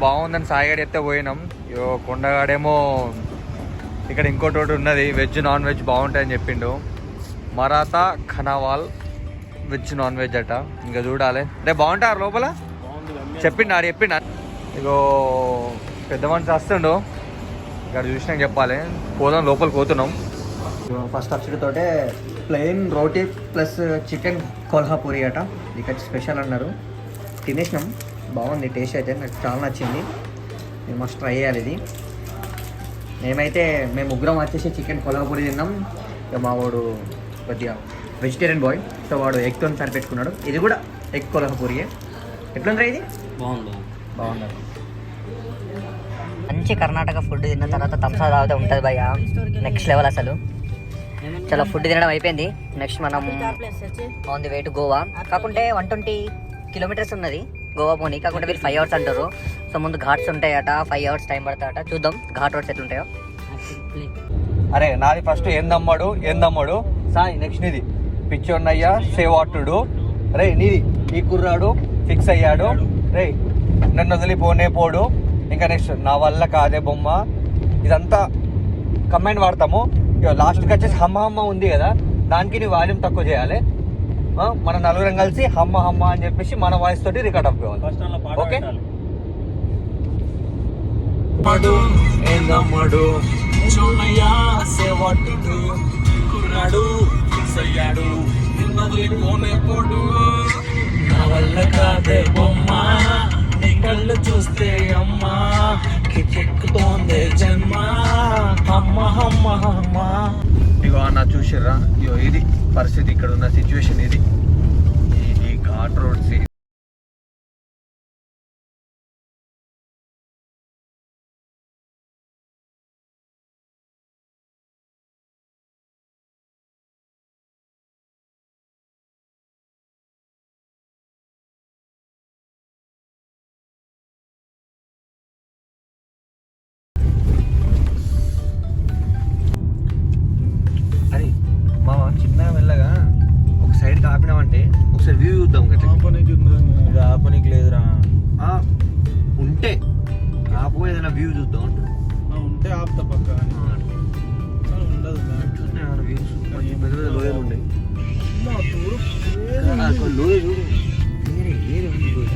బాగుందని సాయిగాడు ఎత్తే పోయినాం. కొండగాడేమో ఇక్కడ ఇంకోటి ఉన్నది వెజ్ నాన్ వెజ్ బాగుంటాయని చెప్పిండు. మరాఠా ఖనావాల్ వెజ్ నాన్ వెజ్ అట. ఇంకా చూడాలి. రేపు బాగుంటారు లోపల చెప్పిండు. ఆడు చెప్పిండు. ఇగో పెద్ద మనిషి వస్తుండు. ఇక్కడ చూసినాక చెప్పాలి. పోదాం, లోపలికి పోతున్నాం. ఫస్ట్ అప్సెట్తోటే ప్లెయిన్ రోటీ ప్లస్ చికెన్ కొల్హాపూరి అట. ఇక్కడ స్పెషల్ అన్నారు. తినేసినాం, బాగుంది టేస్ట్ అయితే. నాకు చాలా నచ్చింది. మేము మస్ట్ ట్రై చేయాలి ఇది. మేము ముగ్గురం వచ్చేసి చికెన్ కొల్హాపూరి తిన్నాం. ఇక మా వాడు కొద్దిగా వెజిటేరియన్ బాయ్, సో వాడు ఎగ్తో సరిపెట్టుకున్నాడు. ఇది కూడా ఎగ్ కొల్హాపూరియే. ఎట్లుంది ఇది? బాగుంది. మంచి కర్ణాటక ఫుడ్ తిన్న తర్వాత థమ్సప్ తాగితే ఉంటుంది భయ్య, నెక్స్ట్ లెవెల్ అసలు. చాలా ఫుడ్ తినడం అయిపోయింది. నెక్స్ట్ మనం on the way to Goa. కాకుంటే 120 కిలోమీటర్స్ ఉన్నది గోవా పోనీ. కాకుంటే వీళ్ళు 5 hours అంటారు. సో ముందు ఘాట్స్ ఉంటాయట, 5 hours టైం పడతాయట. చూద్దాం ఘాట్ రోడ్స్ ఎట్లుంటాయో. అరే నాది ఫస్ట్ ఏందమ్మాడు సాయి. నెక్స్ట్ నీది పిచ్చోన్నయ్యా సేవాటుడు. రే నీది ఈ కుర్రాడు ఫిక్స్ అయ్యాడు. రే నన్ను వదిలిపోనే పోడు. ఇంకా నెక్స్ట్ నా వల్ల కాదే బొమ్మ. ఇదంతా కంబైన్ వాడతాము. లాస్ట్కి వచ్చేసి హమ్మ ఉంది కదా, దానికి నీ వాల్యూమ్ తక్కువ చేయాలి. మన నలుగురం కలిసి హమ్మ అని చెప్పేసి మన వాయిస్ తోటి రికార్డ్ అవ్వాలి. ఓకే. కళ్ళు చూస్తే అమ్మా చెక్కుతోంది జన్మ. ఇగో అన్న చూసిర్రా, ఇగో ఇది పరిస్థితి. ఇక్కడ ఉన్న సిచ్యువేషన్ ఇది. ఈ ఘాట్ రోడ్స్ చిన్న మెల్లగా ఒక సైడ్ ఆపినామంటే ఒకసారి వ్యూ చూద్దాం. ఆపనికి లేదురా, ఉంటే ఆపు, ఏదైనా వ్యూ చూద్దాం. ఉంటే ఆపుతా పక్క ఉండదు. వ్యూస్ పెద్ద పెద్ద లోయలు ఉండే. లోయ చూడు, వేరే ఉంది లోయ.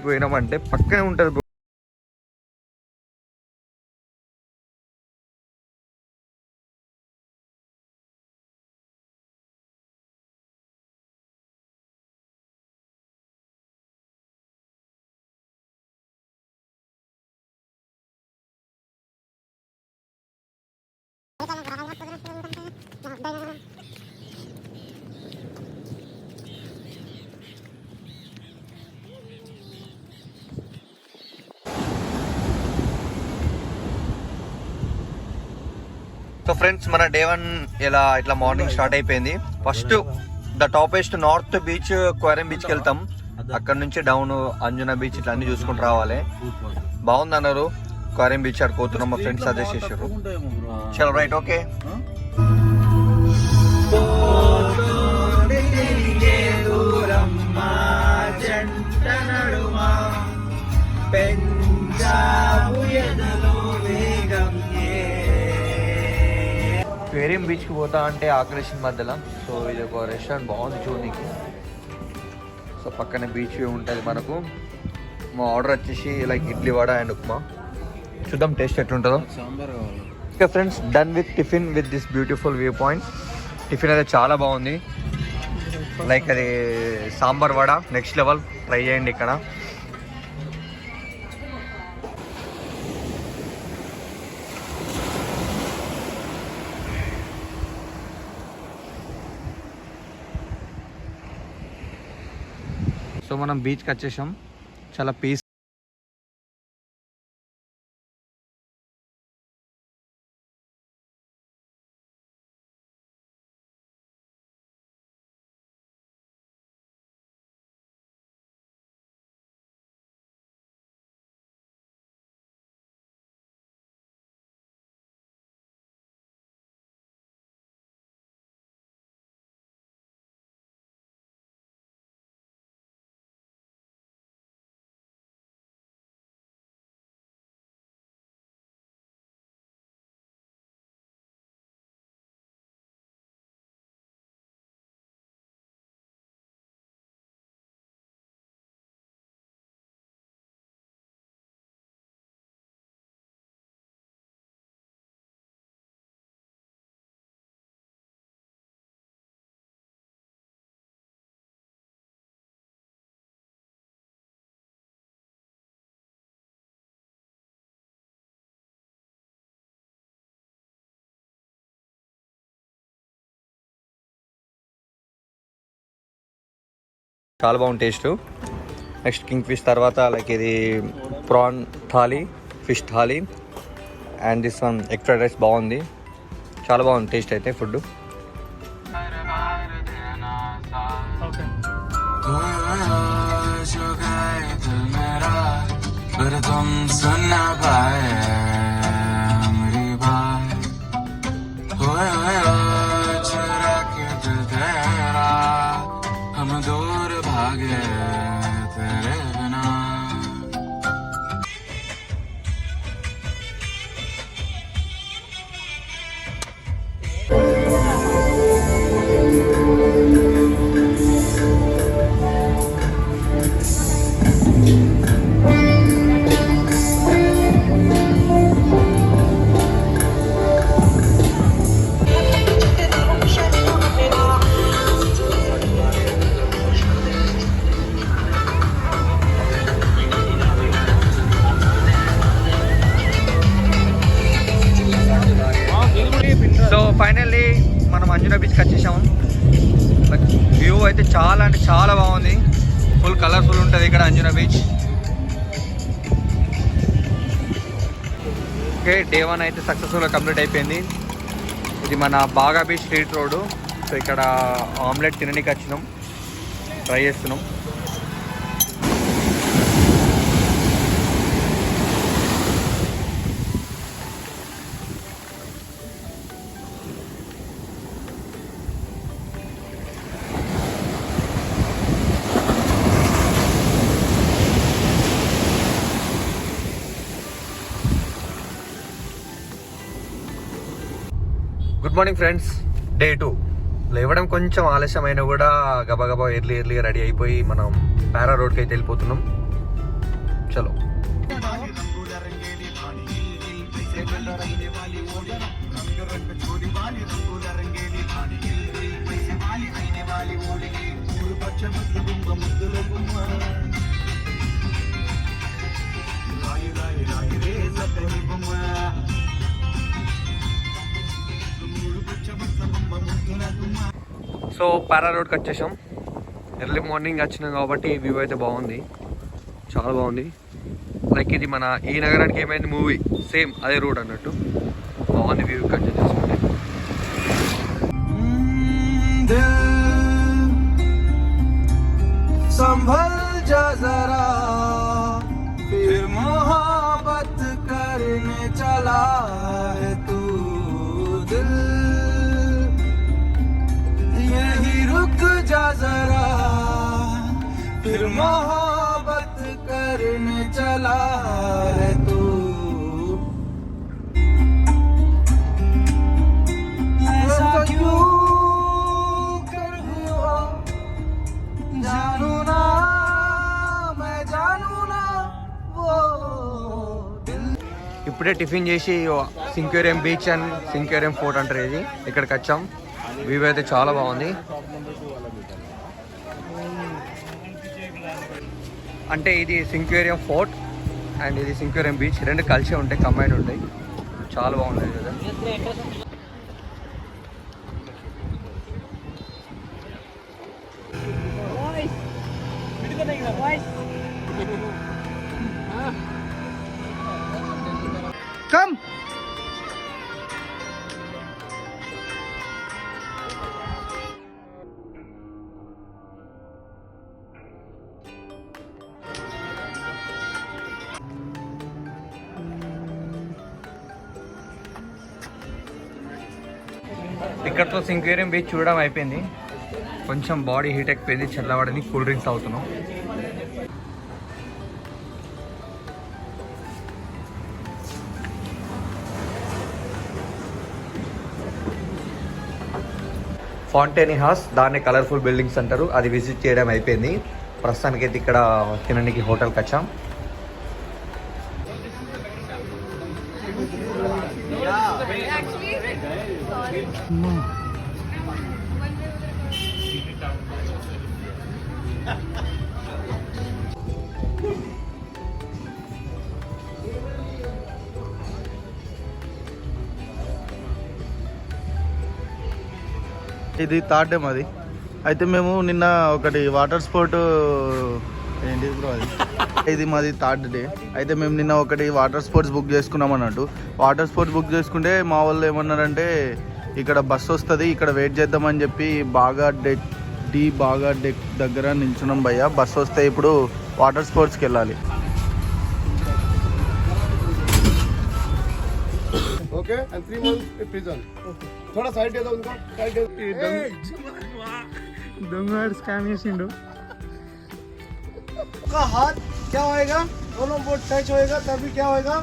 పోయినామంటే పక్కనే ఉంటుంది. సో ఫ్రెండ్స్ మన డే 1 ఇలా ఇట్లా మార్నింగ్ స్టార్ట్ అయిపోయింది. ఫస్ట్ ద టాపెస్ట్ నార్త్ బీచ్ క్వారం బీచ్కి వెళ్తాం. అక్కడ నుంచి డౌన్ అంజునా బీచ్ ఇట్లా అన్ని చూసుకుంటూ రావాలి. బాగుంది అన్నారు. క్వారం బీచ్ ఆడుకోతున్నాం, మా ఫ్రెండ్స్ సజెస్ట్ చేశారు. చలో రైట్, ఓకే. క్వేరియం బీచ్కి పోతా అంటే ఆకర్షణ మధ్యలో. సో ఇది ఒక రెస్టారెంట్ బాగుంది చూడడానికి. సో పక్కనే బీచ్ వ్యూ ఉంటుంది మనకు. మా ఆర్డర్ వచ్చేసి లైక్ ఇడ్లీ వడ అండ్ ఉప్మా. చూద్దాం టేస్ట్ ఎట్లుంటుందో. Okay friends, done with tiffin with this beautiful view point. Tiffin అయితే చాలా బాగుంది. లైక్ అది sambar vada next level. Try చేయండి ఇక్కడ. సో మనం బీచ్కి వచ్చేసాం. చాలా పీస్. చాలా బాగుంది టేస్ట్. నెక్స్ట్ కింగ్ ఫిష్ తర్వాత లైక్ ఇది prawn thali, fish thali and this one egg fried rice. బాగుంది, చాలా బాగుంది టేస్ట్ అయితే ఫుడ్. సో ఫైనల్లీ మనం అంజునా బీచ్కి వచ్చేసాము. వ్యూ అయితే చాలా అంటే చాలా బాగుంది. ఫుల్ కలర్ఫుల్ ఉంటుంది ఇక్కడ అంజునా బీచ్. ఓకే, డే 1 అయితే సక్సెస్ఫుల్గా కంప్లీట్ అయిపోయింది. ఇది మన బాగా బీచ్ స్ట్రీట్ రోడ్డు. సో ఇక్కడ ఆమ్లెట్ తినడానికి వచ్చినాం, ట్రై చేస్తున్నాం. Good morning friends, day 2. లేవడం కొంచెం ఆలస్యమైనా కూడా గబగబా ఎర్లీగా రెడీ అయిపోయి మనం పారా రోడ్కి అయితే వెళ్ళిపోతున్నాం. చలో. సో పారా రోడ్కి వచ్చేసాం. ఎర్లీ మార్నింగ్ వచ్చినాం కాబట్టి వ్యూ అయితే బాగుంది, చాలా బాగుంది. లైక్ ఇది మన ఈ నగరానికి ఏమైంది మూవీ సేమ్ అదే రోడ్ అన్నట్టు. బాగుంది వ్యూ కంటిన్యూ చేసుకుంటే. दिल संभल जा जरा फिर मोहब्बत करने चला है तू दिल यही रुक जा जरा फिर मोहब्बत करने चला है तू ऐसा क्यों कर हुआ जानू ना मैं जानू ना वो दिल ఇప్పుడే టిఫిన్ చేసి Sinquerim beach and Sinquerim fort అంటారు ఇది ఇక్కడికి వచ్చాం. వ్యూ అయితే చాలా బాగుంది. అంటే ఇది సింక్వేరియం ఫోర్ట్ అండ్ ఇది సింక్వేరియం బీచ్ రెండు కలిసి ఉంటాయి, కంబైన్ ఉంటాయి. చాలా బాగుంది కదా. कम ఇక్కడతో సింక్వేరియం బీచ్ చూడడం అయిపోయింది. కొంచెం బాడీ హీట్ ఎక్కిపోయింది, చల్లబడని కూల్ డ్రింక్స్ తాగుతున్నాం. ఫౌంటైన్ హాస్, దాన్ని కలర్ఫుల్ బిల్డింగ్స్ అంటారు, అది విజిట్ చేయడం అయిపోయింది. ప్రస్తుతానికైతే ఇక్కడ తినడానికి హోటల్కి వచ్చాం. ఇది థర్డ్ డే మాది. అయితే మేము నిన్న ఒకటి వాటర్ స్పోర్ట్ ఏంటి బ్రో అది ఇది మాది థర్డ్ డే. అయితే మేము నిన్న ఒకటి వాటర్ స్పోర్ట్స్ బుక్ చేసుకున్నాం అన్నట్టు. వాటర్ స్పోర్ట్స్ బుక్ చేసుకుంటే మా వాళ్ళు ఏమన్నారంటే ఇక్కడ బస్సు వస్తుంది, ఇక్కడ వెయిట్ చేద్దామని చెప్పి బాగా డెక్ దగ్గర నిల్చున్నాం భయ్య. బస్సు వస్తే ఇప్పుడు వాటర్ స్పోర్ట్స్కి వెళ్ళాలి. Okay and 3 months in prison. थोड़ा साइड दे दो उनको, साइड दे దొంగ స్కామ్ చేసిండు. आपका हाथ क्या होएगा, दोनों बोर्ड टच होएगा तभी क्या होएगा,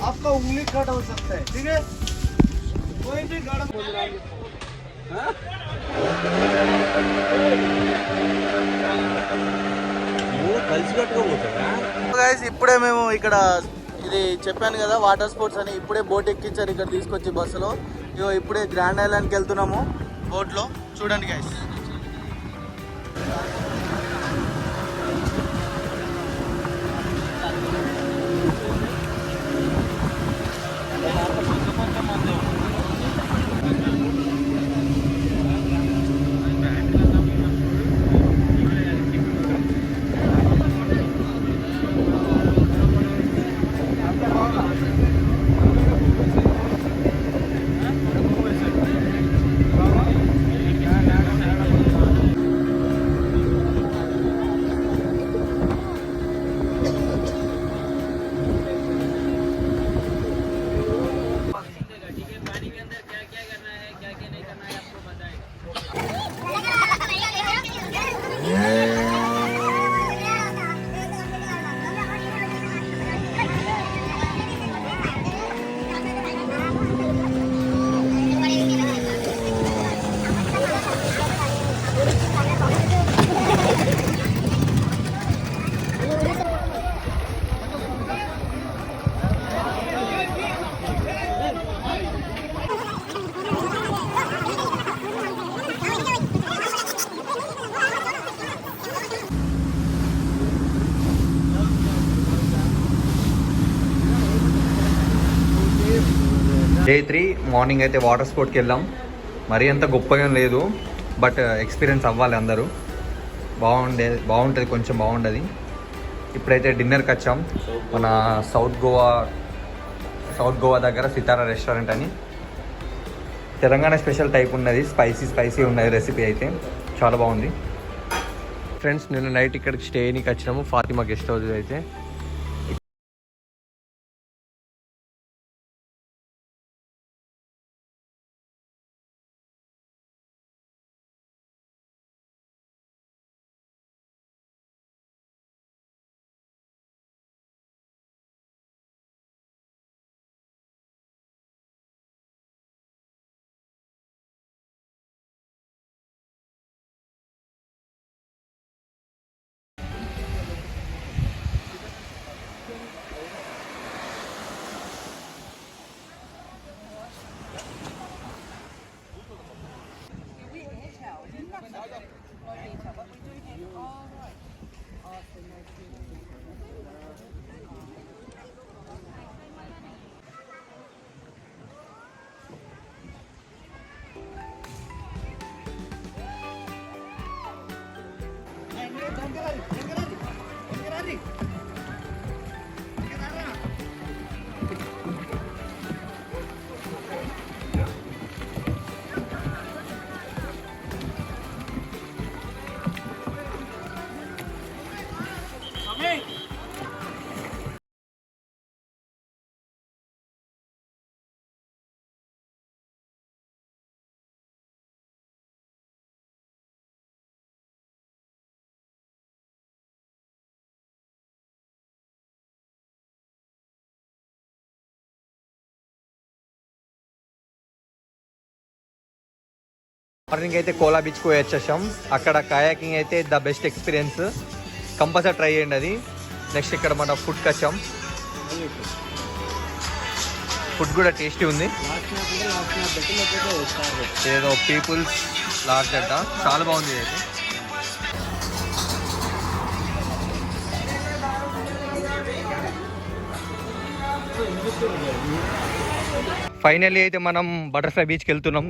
आपका उंगली कट हो सकता है. ठीक है, कोई भी गाड़ा बोल रहा है గైస్ ఇప్పుడే మేము ఇక్కడ ఇది చెప్పాను కదా వాటర్ స్పోర్ట్స్ అని, ఇప్పుడే బోట్ ఎక్కించారు ఇక్కడ తీసుకొచ్చి బస్సులో. ఇగో ఇప్పుడే గ్రాండ్ ఐలాండ్కి వెళ్తున్నాము బోట్లో. చూడండి గైస్. డే 3 మార్నింగ్ అయితే వాటర్ స్పోర్ట్కి వెళ్ళాం. మరీ అంత గొప్పగా లేదు, బట్ ఎక్స్పీరియన్స్ అవ్వాలి అందరూ. బాగుంటుంది, కొంచెం బాగుంటుంది. ఇప్పుడైతే డిన్నర్కి వచ్చాం మన సౌత్ గోవా దగ్గర సితారా రెస్టారెంట్ అని. తెలంగాణ స్పెషల్ టైప్ ఉన్నది, స్పైసీ ఉన్నది రెసిపీ అయితే చాలా బాగుంది. ఫ్రెండ్స్ నిన్న నైట్ ఇక్కడికి స్టేనికి వచ్చినాము, ఫాతిమా గెస్ట్ హౌస్ అయితే. మార్నింగ్ అయితే కోలా బీచ్కి పోయి వచ్చేసాం. అక్కడ కయాకింగ్ అయితే the best experience, compulsory try చేయండి అది. నెక్స్ట్ ఇక్కడ మన ఫుడ్కి వచ్చాం, ఫుడ్ కూడా టేస్టీ ఉంది. ఏదో పీపుల్స్ లాడ్జ్ అంట, చాలా బాగుంది ఇది అయితే. ఫైనల్లీ అయితే మనం బటర్ఫ్లై బీచ్కి వెళ్తున్నాం.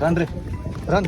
రన్ రే రన్.